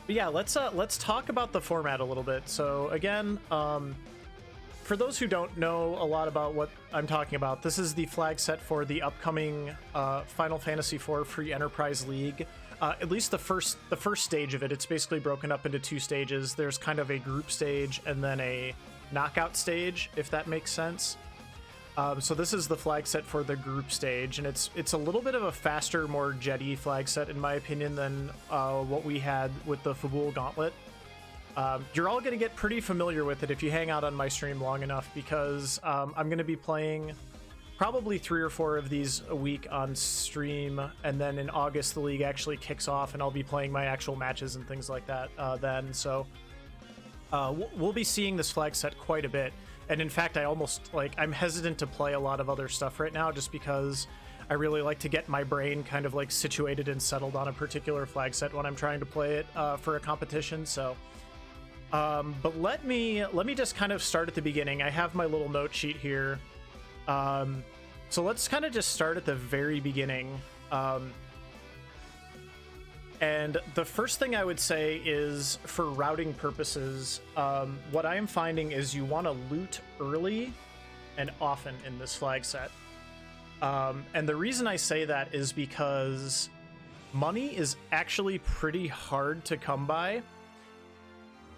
But yeah, let's talk about the format a little bit. So again, for those who don't know a lot about what I'm talking about, this is the flag set for the upcoming Final Fantasy IV Free Enterprise League. At least the first stage of it. It's basically broken up into two stages. There's kind of a group stage and then a knockout stage, if that makes sense. So this is the flag set for the group stage, and it's a little bit of a faster, more jetty flag set in my opinion than what we had with the Fabul Gauntlet. You're all going to get pretty familiar with it if you hang out on my stream long enough, because I'm going to be playing probably 3 or 4 of these a week on stream, and then in August the league actually kicks off and I'll be playing my actual matches and things like that then. So we'll be seeing this flag set quite a bit. And in fact, I'm hesitant to play a lot of other stuff right now just because I really like to get my brain kind of like situated and settled on a particular flag set when I'm trying to play it for a competition. So but let me just kind of start at the beginning. I have my little note sheet here. So let's kind of just start at the very beginning. And the first thing I would say is, for routing purposes, what I am finding is you want to loot early and often in this flag set. And the reason I say that is because money is actually pretty hard to come by.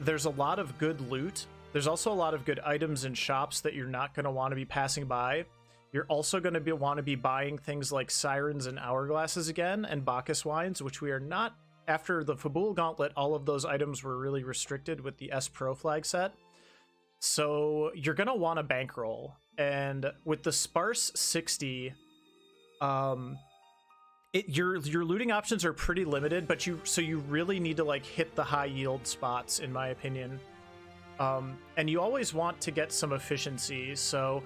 There's a lot of good loot. There's also a lot of good items in shops that you're not going to want to be passing by. You're also going to want to be buying things like sirens and hourglasses again, and Bacchus wines, which we are not. After the Fabul Gauntlet, all of those items were really restricted with the S Pro flag set. So you're going to want a bankroll. And with the sparse 60, your looting options are pretty limited, but you really need to like hit the high yield spots, in my opinion. And you always want to get some efficiency. So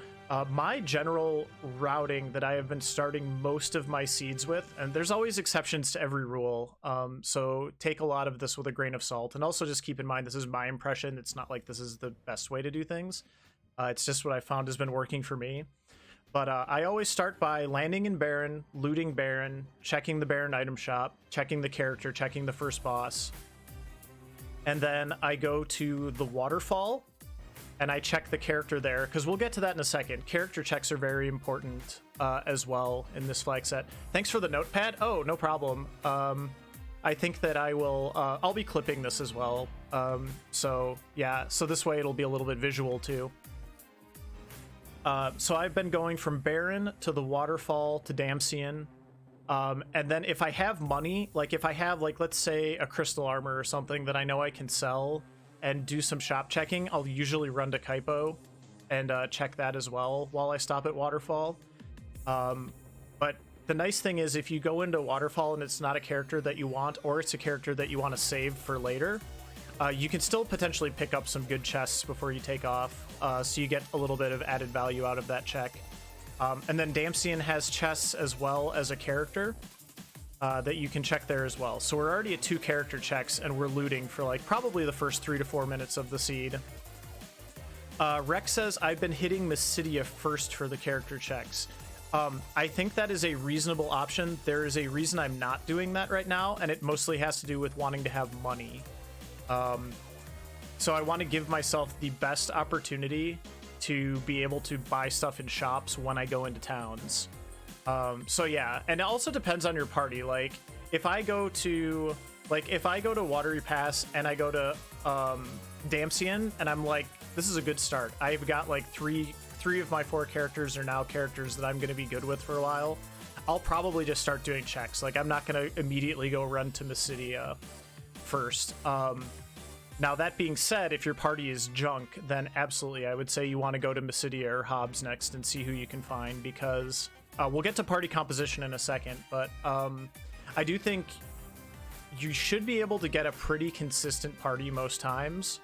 my general routing that I have been starting most of my seeds with, and there's always exceptions to every rule, so take a lot of this with a grain of salt, and also just keep in mind this is my impression. It's not like this is the best way to do things. It's just what I found has been working for me. But I always start by landing in Baron, looting Baron, checking the Baron item shop, checking the character, checking the first boss. And then I go to the waterfall and I check the character there, because we'll get to that in a second. Character checks are very important as well in this flag set. Thanks for the notepad. Oh, no problem. I think that I'll be clipping this as well. So yeah, so this way it'll be a little bit visual too. So I've been going from Baron to the waterfall to Damsian. And then if I have money, like if I have, like, let's say a crystal armor or something that I know I can sell and do some shop checking, I'll usually run to Kaipo and check that as well while I stop at Waterfall. But the nice thing is, if you go into Waterfall and it's not a character that you want, or it's a character that you want to save for later, you can still potentially pick up some good chests before you take off, so you get a little bit of added value out of that check. And then Damsian has chests as well as a character that you can check there as well. So we're already at 2 character checks, and we're looting for like probably the first 3 to 4 minutes of the seed. Rex says, I've been hitting Mysidia first for the character checks. I think that is a reasonable option. There is a reason I'm not doing that right now, and it mostly has to do with wanting to have money. So I want to give myself the best opportunity to be able to buy stuff in shops when I go into towns. So yeah, and it also depends on your party. Like if I go to Watery Pass and I go to Damsian and I'm like, this is a good start. I've got like three of my 4 characters are now characters that I'm going to be good with for a while. I'll probably just start doing checks. Like I'm not going to immediately go run to Mysidia first. Now, that being said, if your party is junk, then absolutely, I would say you want to go to Mysidia or Hobbs next and see who you can find, because we'll get to party composition in a second, but I do think you should be able to get a pretty consistent party most times.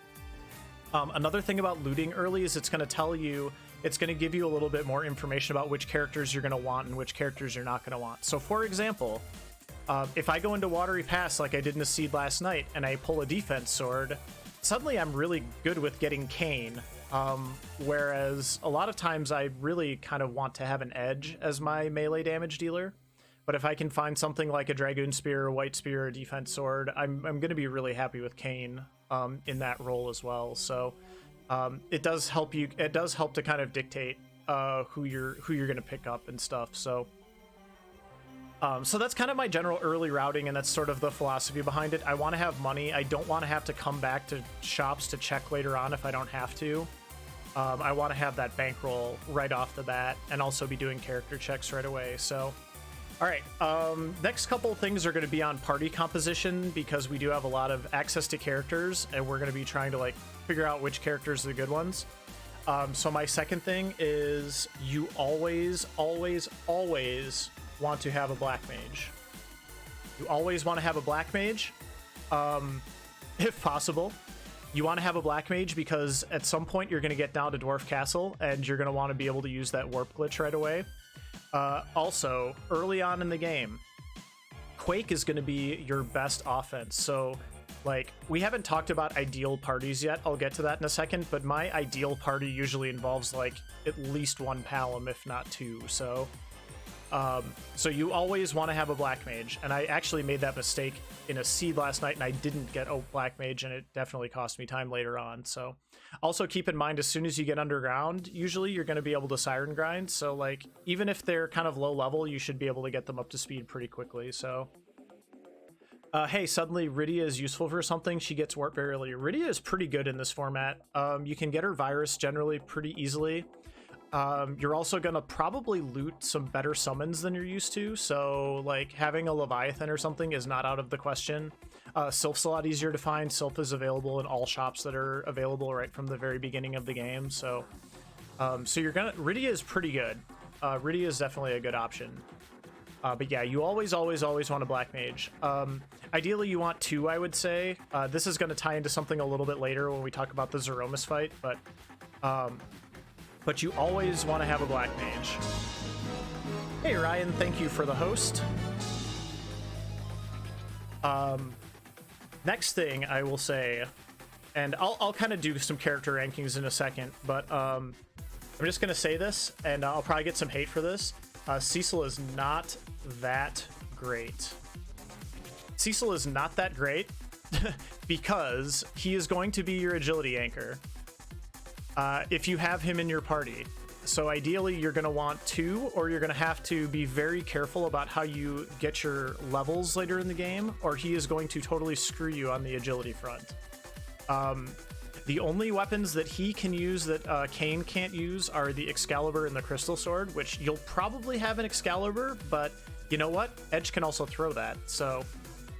Another thing about looting early is it's going to give you a little bit more information about which characters you're going to want and which characters you're not going to want. So, for example, if I go into Watery Pass like I did in the seed last night and I pull a defense sword, suddenly I'm really good with getting Kane. Whereas a lot of times I really kind of want to have an edge as my melee damage dealer. But if I can find something like a Dragoon Spear, a White Spear, a Defense Sword, I'm going to be really happy with Kayn in that role as well. So it does help you. It does help to kind of dictate who you're going to pick up and stuff. So so that's kind of my general early routing, and that's sort of the philosophy behind it. I want to have money. I don't want to have to come back to shops to check later on if I don't have to. I want to have that bankroll right off the bat and also be doing character checks right away. So, all right. Next couple of things are going to be on party composition, because we do have a lot of access to characters and we're going to be trying to like figure out which characters are the good ones. So my second thing is you always want to have a black mage. You always want to have a black mage, if possible. You want to have a black mage because at some point you're going to get down to Dwarf Castle and you're going to want to be able to use that warp glitch right away. Also, early on in the game, Quake is going to be your best offense. So, like, we haven't talked about ideal parties yet. I'll get to that in a second, but my ideal party usually involves, like, at least one Palom, if not two. So you always want to have a black mage, and I actually made that mistake in a seed last night, and I didn't get a black mage, and it definitely cost me time later on. So also keep in mind, as soon as you get underground, usually you're going to be able to siren grind. So like, even if they're kind of low level, you should be able to get them up to speed pretty quickly. So hey, suddenly Rydia is useful for something. She gets warp very early. Rydia is pretty good in this format. You can get her virus generally pretty easily. You're also going to probably loot some better summons than you're used to, so like having a Leviathan or something is not out of the question. Sylph's a lot easier to find. Sylph is available in all shops that are available right from the very beginning of the game, so Rydia is pretty good. Rydia is definitely a good option. But yeah, you always want a black mage. Ideally you want two, I would say. This is going to tie into something a little bit later when we talk about the Zeromus fight, but you always want to have a black mage. Hey Ryan, thank you for the host. Next thing I will say, and I'll kind of do some character rankings in a second, but I'm just gonna say this, and I'll probably get some hate for this. Cecil is not that great. Cecil is not that great because he is going to be your agility anchor. If you have him in your party. So ideally you're going to want two, or you're going to have to be very careful about how you get your levels later in the game, or he is going to totally screw you on the agility front. The only weapons that he can use that Kayn can't use are the Excalibur and the Crystal Sword, which you'll probably have an Excalibur, but you know what? Edge can also throw that. So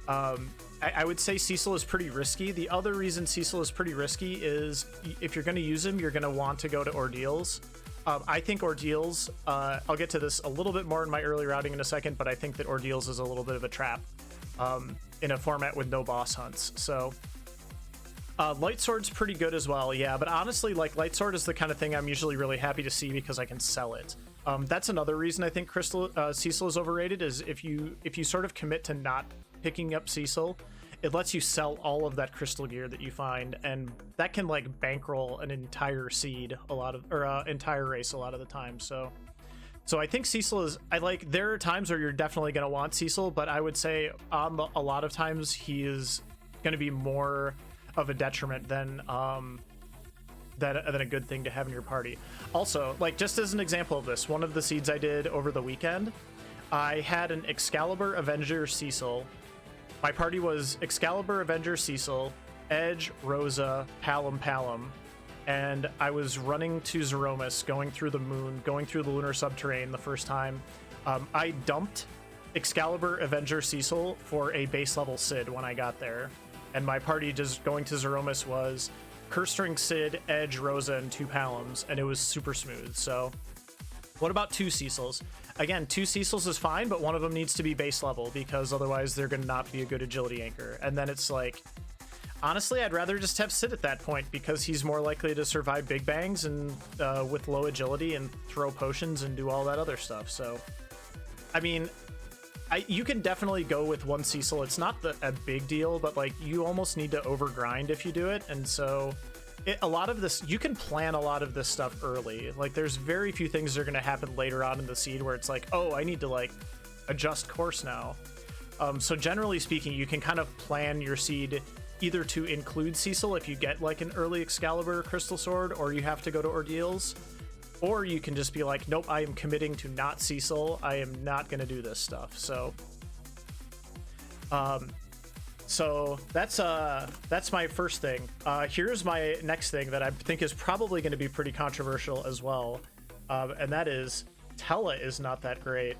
I would say Cecil is pretty risky. The other reason Cecil is pretty risky is if you're going to use him, you're going to want to go to Ordeals. I think Ordeals, I'll get to this a little bit more in my early routing in a second, but I think that Ordeals is a little bit of a trap in a format with no boss hunts. So Light Sword's pretty good as well, yeah, but honestly, like, Light Sword is the kind of thing I'm usually really happy to see because I can sell it. That's another reason I think Cecil is overrated, is if you sort of commit to not picking up Cecil, it lets you sell all of that crystal gear that you find, and that can like bankroll an entire seed entire race a lot of the time. So I think Cecil is, there are times where you're definitely going to want Cecil, but I would say a lot of times he is going to be more of a detriment than a good thing to have in your party. Also, like, just as an example of this, one of the seeds I did over the weekend, I had an Excalibur, Avenger, Cecil. My party was Excalibur, Avenger, Cecil, Edge, Rosa, Palom, and I was running to Zeromus, going through the moon, going through the lunar subterrane the first time. I dumped Excalibur, Avenger, Cecil for a base level Cid when I got there, and my party just going to Zeromus was Curse Ring, Cid, Edge, Rosa, and two Paloms, and it was super smooth. So what about two Cecils? Again, two Cecils is fine, but one of them needs to be base level, because otherwise they're going to not be a good agility anchor. And then it's like, honestly, I'd rather just have Cid at that point, because he's more likely to survive big bangs and with low agility and throw potions and do all that other stuff. So, I mean, you can definitely go with one Cecil. It's not a big deal, but like, you almost need to overgrind if you do it. And so a lot of this, you can plan a lot of this stuff early. Like, there's very few things that are going to happen later on in the seed where it's like, oh, I need to like adjust course now. So generally speaking, you can kind of plan your seed either to include Cecil if you get like an early Excalibur Crystal Sword, or you have to go to Ordeals, or you can just be like, nope, I am committing to not Cecil. I am not going to do this stuff. So, so that's my first thing. Here's my next thing that I think is probably going to be pretty controversial as well, and that is Tellah is not that great.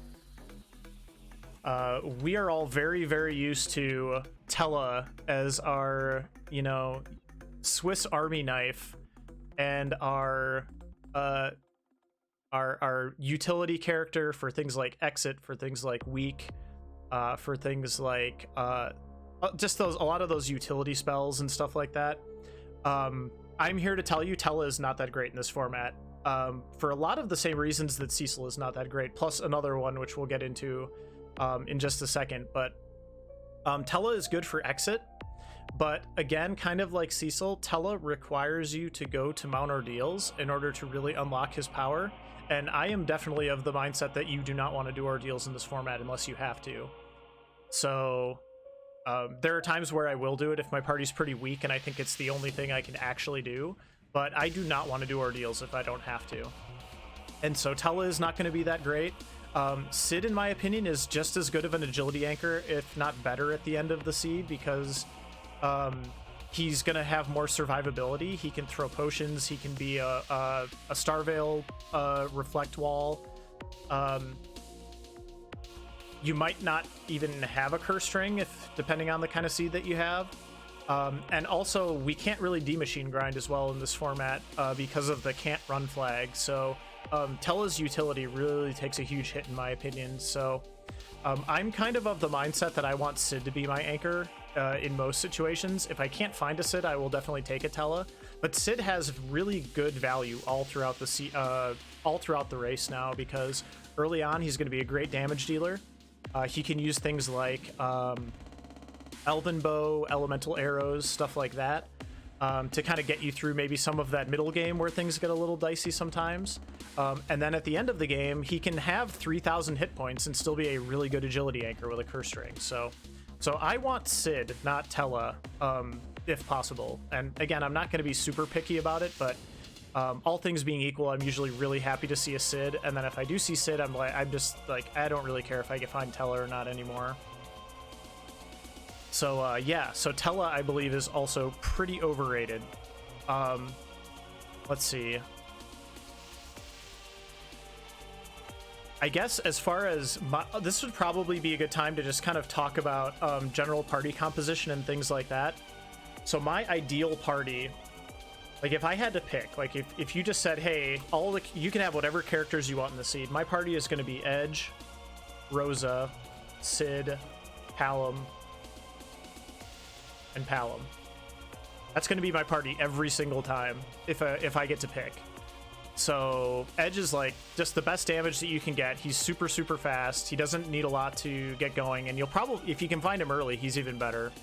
We are all very, very used to Tellah as our, you know, Swiss Army knife and our utility character for things like exit, for things like weak, for things like just a lot of those utility spells and stuff like that. I'm here to tell you Tellah is not that great in this format, for a lot of the same reasons that Cecil is not that great, plus another one which we'll get into in just a second. But Tellah is good for exit, but again, kind of like Cecil, Tellah requires you to go to Mount Ordeals in order to really unlock his power, and I am definitely of the mindset that you do not want to do Ordeals in this format unless you have to. So there are times where I will do it if my party's pretty weak and I think it's the only thing I can actually do, but I do not want to do Ordeals if I don't have to. And so Tellah is not going to be that great. Sid, in my opinion, is just as good of an agility anchor, if not better, at the end of the seed, because he's going to have more survivability. He can throw potions. He can be a Star Veil reflect wall. You might not even have a curse string, depending on the kind of seed that you have. And also, we can't really D-machine grind as well in this format because of the can't run flag. So Tellah's utility really takes a huge hit, in my opinion. So I'm kind of the mindset that I want Sid to be my anchor in most situations. If I can't find a Sid, I will definitely take a Tellah. But Sid has really good value all throughout the race now, because early on he's going to be a great damage dealer. He can use things like Elven Bow, Elemental Arrows, stuff like that, to kind of get you through maybe some of that middle game where things get a little dicey sometimes. And then at the end of the game, he can have 3,000 hit points and still be a really good agility anchor with a curse string. So I want Sid, not Tellah, if possible. And again, I'm not going to be super picky about it, but all things being equal, I'm usually really happy to see a Sid. And then if I do see Sid, I'm just like, I don't really care if I can find Tellah or not anymore. So yeah, so Tellah, I believe, is also pretty overrated. Let's see. I guess as far as this would probably be a good time to just kind of talk about general party composition and things like that. So my ideal party, like if I had to pick, like if you just said, hey, you can have whatever characters you want in the seed. My party is going to be Edge, Rosa, Sid, Palom, and Palom. That's going to be my party every single time if I get to pick. So Edge is like just the best damage that you can get. He's super, super fast. He doesn't need a lot to get going, and you'll probably, if you can find him early, he's even better.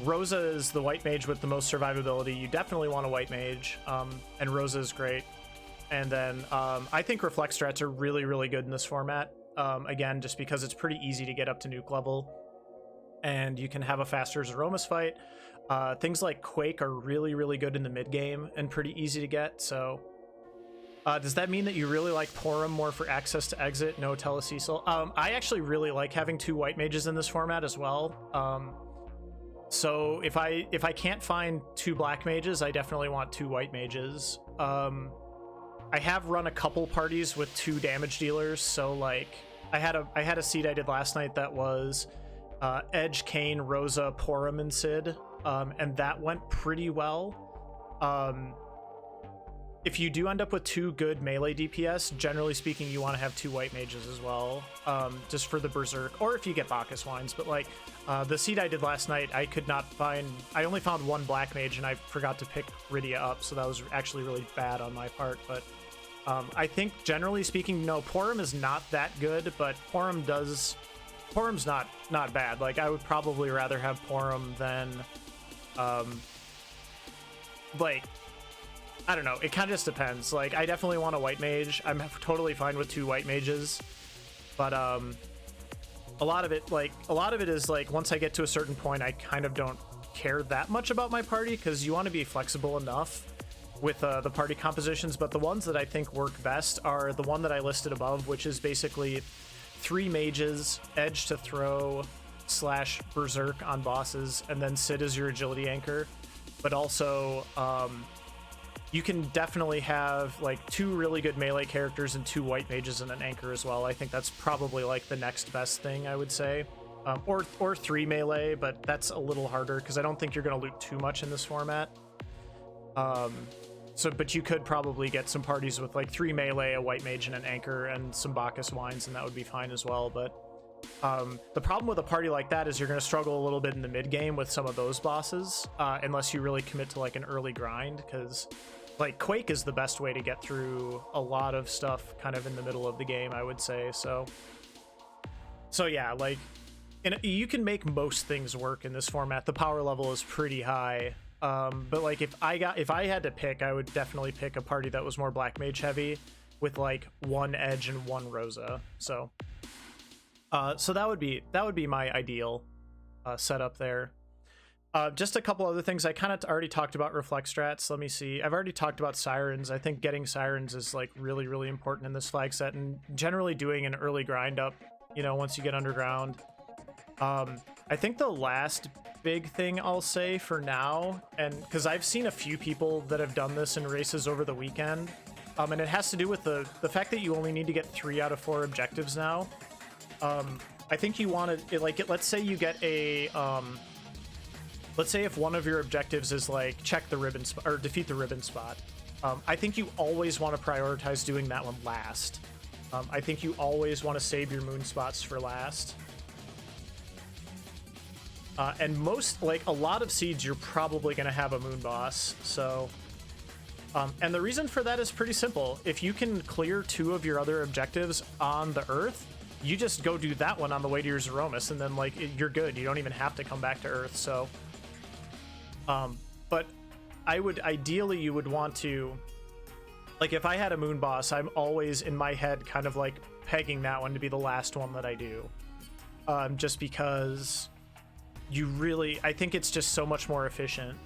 Rosa is the white mage with the most survivability. You definitely want a white mage, and Rosa is great. And then I think reflect strats are really, really good in this format. Again, just because it's pretty easy to get up to nuke level, and you can have a faster Zeromus fight. Things like Quake are really, really good in the mid game and pretty easy to get. So does that mean that you really like Porum more for access to exit? No, Tellah, Cecil. I actually really like having two white mages in this format as well. So if I can't find two black mages, I definitely want two white mages. I have run a couple parties with two damage dealers. So like I had a seed I did last night that was Edge, Kane, Rosa, Porum, and Sid, and that went pretty well. If you do end up with two good melee DPS, generally speaking, you want to have two white mages as well, just for the Berserk, or if you get Bacchus Wines. But like the seed I did last night, I only found one black mage, and I forgot to pick Rydia up, so that was actually really bad on my part. But I think generally speaking, no, Porum is not that good, but Porum's not bad. Like I would probably rather have Porum than like, I don't know, it kind of just depends. Like I definitely want a white mage. I'm totally fine with two white mages, but a lot of it is like once I get to a certain point, I kind of don't care that much about my party, because you want to be flexible enough with the party compositions. But the ones that I think work best are the one that I listed above, which is basically 3 mages, edge to throw / berserk on bosses, and then Sid is your agility anchor. But also you can definitely have like 2 really good melee characters and 2 white mages and an anchor as well. I think that's probably like the next best thing, I would say. Or 3 melee, but that's a little harder because I don't think you're going to loot too much in this format. But you could probably get some parties with like 3 melee, a white mage, and an anchor, and some Bacchus wines, and that would be fine as well. But the problem with a party like that is you're going to struggle a little bit in the mid game with some of those bosses, unless you really commit to like an early grind, because like Quake is the best way to get through a lot of stuff kind of in the middle of the game, I would say. So yeah, like you can make most things work in this format. The power level is pretty high. But like if I had to pick, I would definitely pick a party that was more black mage heavy with like 1 edge and 1 Rosa. So that would be my ideal setup there. Just a couple other things. I kind of already talked about reflect strats. Let me see. I've already talked about sirens. I think getting sirens is like really, really important in this flag set, and generally doing an early grind up, you know, once you get underground. I think the last big thing I'll say for now, and because I've seen a few people that have done this in races over the weekend, and it has to do with the fact that you only need to get 3 out of 4 objectives now. I think you want to, like, let's say you get a, let's say if one of your objectives is like check the ribbon spot or defeat the ribbon spot. I think you always want to prioritize doing that one last. I think you always want to save your moon spots for last. And most, like a lot of seeds, you're probably going to have a moon boss. So, and the reason for that is pretty simple. If you can clear 2 of your other objectives on the Earth, you just go do that one on the way to your Zeromus, and then like you're good. You don't even have to come back to Earth. So, but ideally you would want to, like if I had a moon boss, I'm always in my head kind of like pegging that one to be the last one that I do, just because I think it's just so much more efficient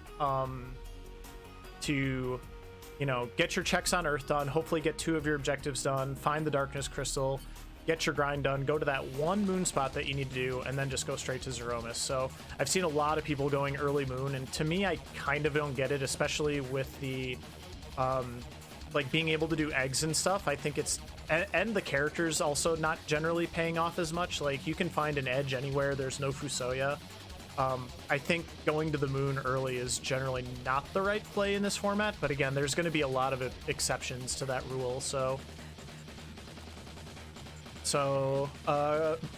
to, you know, get your checks on Earth done, hopefully get 2 of your objectives done, find the darkness crystal, get your grind done, go to that one moon spot that you need to do, and then just go straight to Zeromus. So I've seen a lot of people going early moon, and to me, I kind of don't get it, especially with the like being able to do eggs and stuff. I think it's, and the characters also not generally paying off as much. Like you can find an edge anywhere, there's no Fusoya. I think going to the moon early is generally not the right play in this format, but again, there's going to be a lot of exceptions to that rule. So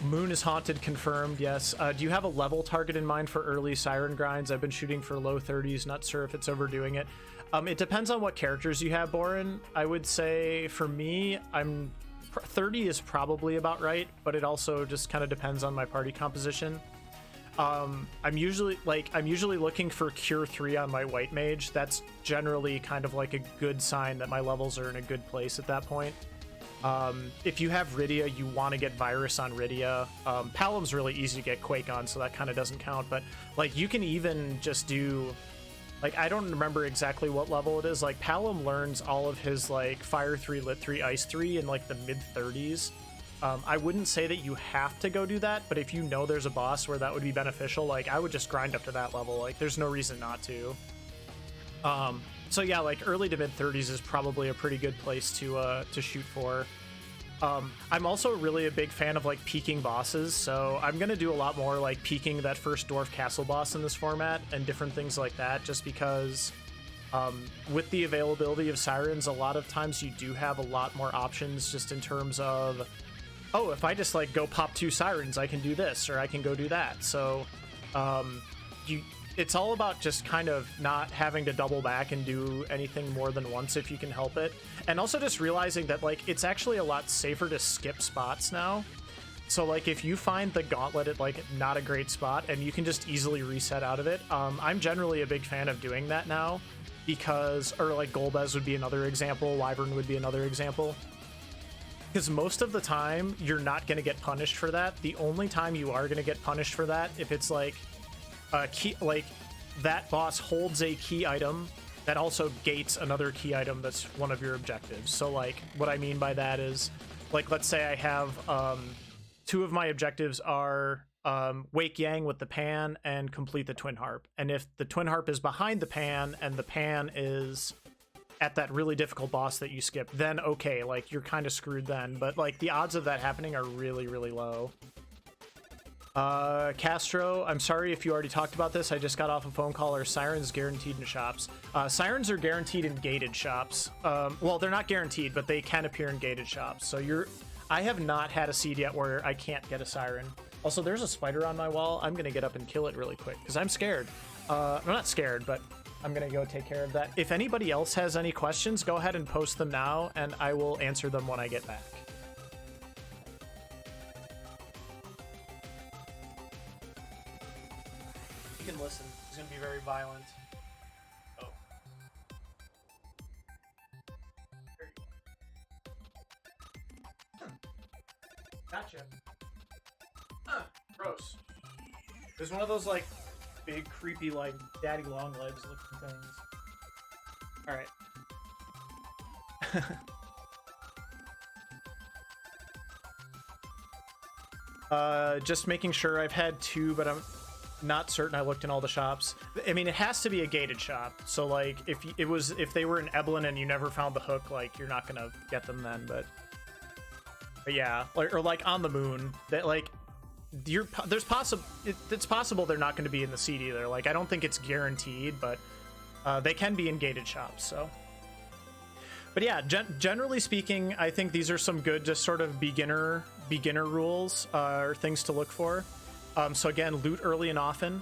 moon is haunted, confirmed. Yes. Do you have a level target in mind for early siren grinds? I've been shooting for low 30s, not sure if it's overdoing it. It depends on what characters you have, Boren. I would say for me, 30 is probably about right, but it also just kind of depends on my party composition. I'm usually looking for Cure 3 on my white mage. That's generally kind of like a good sign that my levels are in a good place at that point. If you have Rydia, you want to get Virus on Rydia. Palom's really easy to get Quake on, so that kind of doesn't count, but like you can even just do, like, I don't remember exactly what level it is. Like Palom learns all of his like Fire 3, Lit 3, Ice 3 in like the mid 30s. I wouldn't say that you have to go do that, but if you know there's a boss where that would be beneficial, like I would just grind up to that level. Like there's no reason not to. So yeah, like early to mid 30s is probably a pretty good place to shoot for. I'm also really a big fan of like peeking bosses, so I'm gonna do a lot more like peeking that first dwarf castle boss in this format and different things like that, just because with the availability of sirens, a lot of times you do have a lot more options just in terms of, oh, if I just like go pop 2 sirens, I can do this, or I can go do that. So it's all about just kind of not having to double back and do anything more than once if you can help it. And also just realizing that like it's actually a lot safer to skip spots now. So like if you find the gauntlet at like not a great spot and you can just easily reset out of it, I'm generally a big fan of doing that now, because, or like Golbez would be another example, Wyvern would be another example. because most of the time you're not going to get punished for that. The only time you are going to get punished for that if it's like a key, like that boss holds a key item that also gates another key item that's one of your objectives. So like what I mean by that is, like, let's say I have 2 of my objectives are wake Yang with the pan and complete the twin harp. And if the twin harp is behind the pan and the pan is at that really difficult boss that you skipped, then okay, like you're kind of screwed then. But like the odds of that happening are really, really low. Castro, I'm sorry if you already talked about this. I just got off a phone call. Are sirens guaranteed in shops? Sirens are guaranteed in gated shops. Well, they're not guaranteed, but they can appear in gated shops. So I have not had a seed yet where I can't get a siren. Also, there's a spider on my wall. I'm gonna get up and kill it really quick because I'm scared. I'm not scared, but I'm gonna go take care of that. If anybody else has any questions, go ahead and post them now and I will answer them when I get back. You can listen. It's gonna be very violent. Oh. There you go. Gotcha. Gross. There's one of those like big creepy like daddy long legs looking things. Alright. Just making sure. I've had 2, but I'm not certain. I looked in all the shops. I mean, it has to be a gated shop. So like if they were in Eblin and you never found the hook, like you're not gonna get them then. But yeah, or like on the moon, that like it's possible they're not going to be in the seed either. Like I don't think it's guaranteed, but they can be in gated shops. So, but yeah, generally speaking, I think these are some good, just sort of beginner rules or things to look for. So again, loot early and often.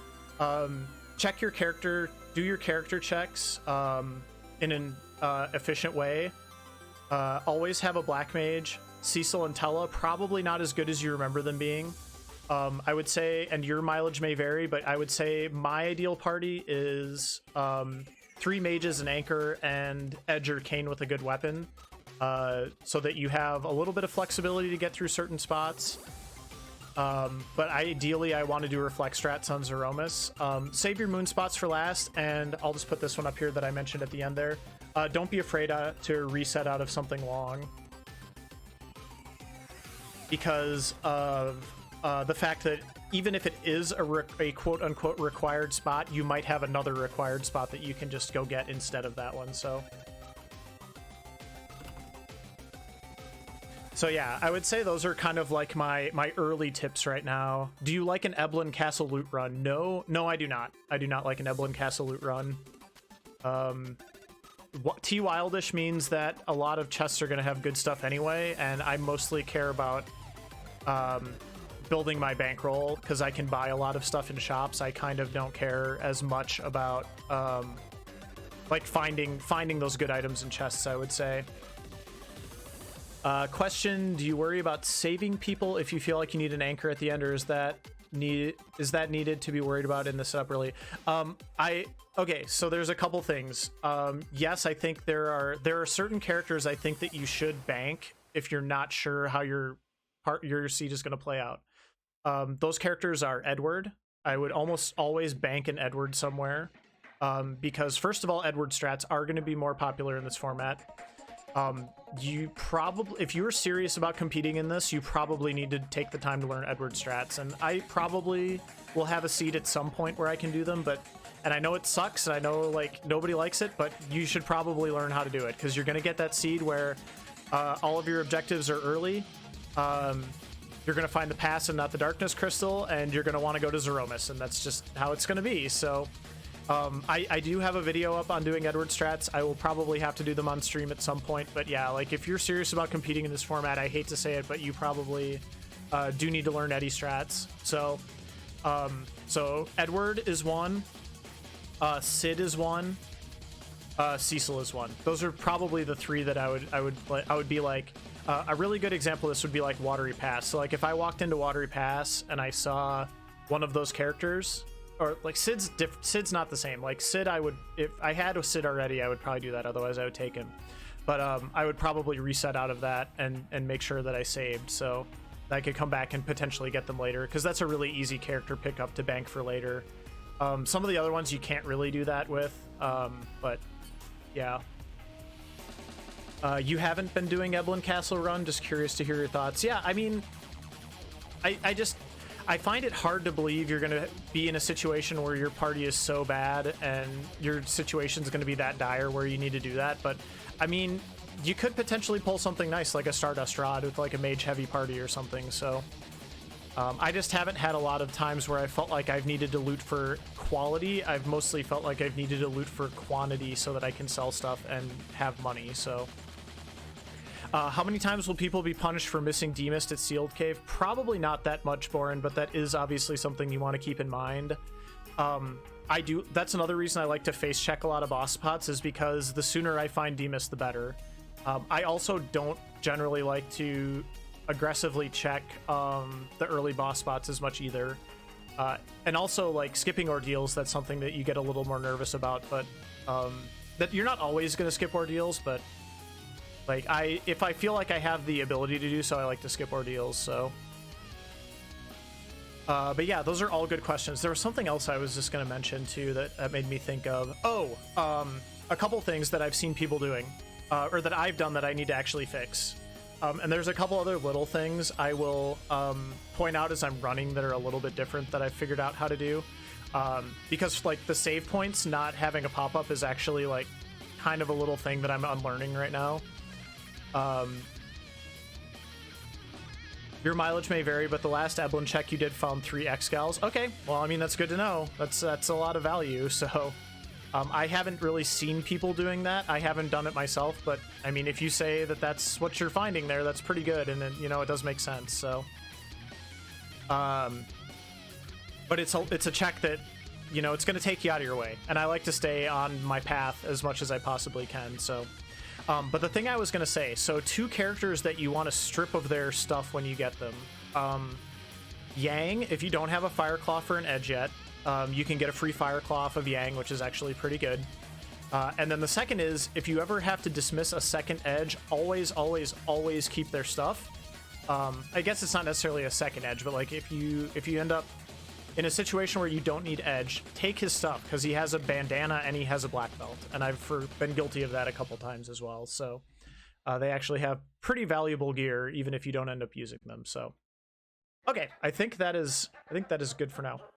Check your character, do your character checks in an efficient way. Always have a black mage. Cecil and Tellah, probably not as good as you remember them being. I would say, and your mileage may vary, but I would say my ideal party is 3 mages, an anchor, and edge or cane with a good weapon, so that you have a little bit of flexibility to get through certain spots. But ideally, I want to do reflect strats on Zeromus. Save your moon spots for last, and I'll just put this one up here that I mentioned at the end there. Don't be afraid to reset out of something long, because of the fact that even if it is a quote-unquote required spot, you might have another required spot that you can just go get instead of that one. So yeah, I would say those are kind of like my early tips right now. Do you like an Eblin Castle loot run? No, I do not. I do not like an Eblin Castle loot run. T Wildish means that a lot of chests are going to have good stuff anyway, and I mostly care about building my bankroll because I can buy a lot of stuff in shops. I kind of don't care as much about like finding those good items in chests, I would say. Question: do you worry about saving people if you feel like you need an anchor at the end, or is that needed to be worried about in the setup? Really, okay. So there's a couple things. Yes, I think there are certain characters I think that you should bank if you're not sure how your seed is going to play out. Those characters are Edward. I would almost always bank an Edward somewhere, because first of all, Edward strats are going to be more popular in this format. You probably, if you're serious about competing in this, you probably need to take the time to learn Edward strats, and I probably will have a seed at some point where I can do them, and I know it sucks, and I know like nobody likes it, but you should probably learn how to do it, because you're going to get that seed where all of your objectives are early. You're going to find the pass and not the darkness crystal, and you're going to want to go to Zeromus, and that's just how it's going to be. So I do have a video up on doing Edward strats. I will probably have to do them on stream at some point, but yeah, like if you're serious about competing in this format, I hate to say it, but you probably do need to learn Eddie strats. So Edward is one, Sid is one, Cecil is one. Those are probably the 3 that I would be like. A really good example of this would be like Watery Pass. So like if I walked into Watery Pass and I saw one of those characters, or like Sid's not the same. Like Sid, if I had a Sid already, I would probably do that. Otherwise I would take him. But I would probably reset out of that and make sure that I saved so I could come back and potentially get them later, because that's a really easy character pickup to bank for later. Some of the other ones you can't really do that with, but yeah. You haven't been doing Eblan Castle Run? Just curious to hear your thoughts. Yeah, I mean, I find it hard to believe you're going to be in a situation where your party is so bad and your situation's going to be that dire where you need to do that. But, I mean, you could potentially pull something nice like a Stardust Rod with like a mage heavy party or something. So I just haven't had a lot of times where I felt like I've needed to loot for quality. I've mostly felt like I've needed to loot for quantity so that I can sell stuff and have money. So how many times will people be punished for missing Demist at Sealed Cave? Probably not that much, Boren, but that is obviously something you want to keep in mind. That's another reason I like to face check a lot of boss spots, is because the sooner I find Demist, the better. I also don't generally like to aggressively check the early boss spots as much either. And also, like, skipping ordeals, that's something that you get a little more nervous about, but that you're not always going to skip ordeals, but like, if I feel like I have the ability to do so, I like to skip ordeals, so. But yeah, those are all good questions. There was something else I was just going to mention, too, that made me think of. Oh, a couple things that I've seen people doing, or that I've done that I need to actually fix. And there's a couple other little things I will point out as I'm running that are a little bit different that I've figured out how to do. Because, like, the save points not having a pop-up is actually, like, kind of a little thing that I'm unlearning right now. Your mileage may vary, but the last Eblan check you did found 3 Excals. Okay, well, I mean, that's good to know. That's a lot of value, so I haven't really seen people doing that. I haven't done it myself, but I mean, if you say that that's what you're finding there, that's pretty good, and then, you know, it does make sense, so. But it's a check that, you know, it's going to take you out of your way, and I like to stay on my path as much as I possibly can, so. But the thing I was going to say, so 2 characters that you want to strip of their stuff when you get them. Yang, if you don't have a Fire Claw for an edge yet, you can get a free Fire Claw off of Yang, which is actually pretty good. And then the second is, if you ever have to dismiss a second edge, always, always, always keep their stuff. I guess it's not necessarily a second edge, but like if you end up in a situation where you don't need edge, take his stuff, because he has a bandana and he has a black belt, and I've been guilty of that a couple times as well. So they actually have pretty valuable gear, even if you don't end up using them. So okay, I think that is good for now.